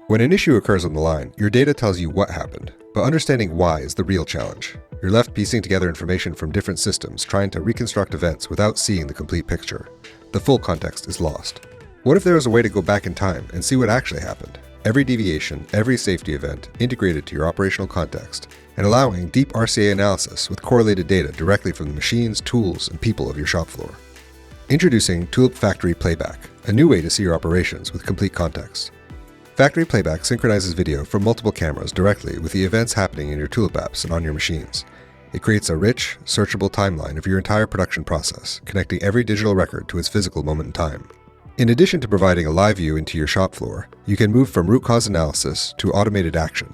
When an issue occurs on the line, your data tells you what happened, but understanding why is the real challenge. You're left piecing together information from different systems, trying to reconstruct events without seeing the complete picture. The full context is lost. What if there was a way to go back in time and see what actually happened? Every deviation, every safety event integrated to your operational context, and allowing deep RCA analysis with correlated data directly from the machines, tools, and people of your shop floor. Introducing Tulip Factory Playback, a new way to see your operations with complete context. Factory Playback synchronizes video from multiple cameras directly with the events happening in your Tulip apps and on your machines. It creates a rich, searchable timeline of your entire production process, connecting every digital record to its physical moment in time. In addition to providing a live view into your shop floor, you can move from root cause analysis to automated action.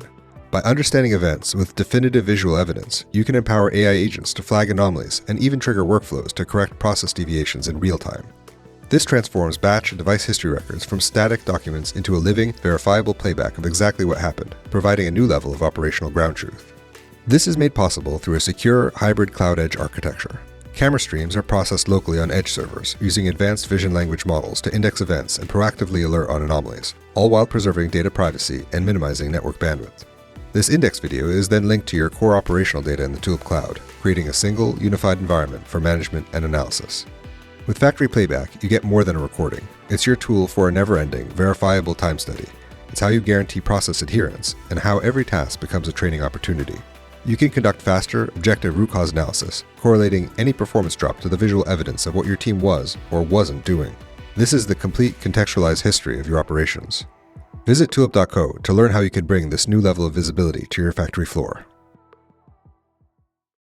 By understanding events with definitive visual evidence, you can empower AI agents to flag anomalies and even trigger workflows to correct process deviations in real time. This transforms batch and device history records from static documents into a living, verifiable playback of exactly what happened, providing a new level of operational ground truth. This is made possible through a secure, hybrid cloud edge architecture. Camera streams are processed locally on edge servers, using advanced vision language models to index events and proactively alert on anomalies, all while preserving data privacy and minimizing network bandwidth. This index video is then linked to your core operational data in the Tulip Cloud, creating a single, unified environment for management and analysis. With Factory Playback, you get more than a recording. It's your tool for a never-ending, verifiable time study. It's how you guarantee process adherence, and how every task becomes a training opportunity. You can conduct faster, objective root cause analysis, correlating any performance drop to the visual evidence of what your team was or wasn't doing. This is the complete contextualized history of your operations. Visit tulip.co to learn how you can bring this new level of visibility to your factory floor.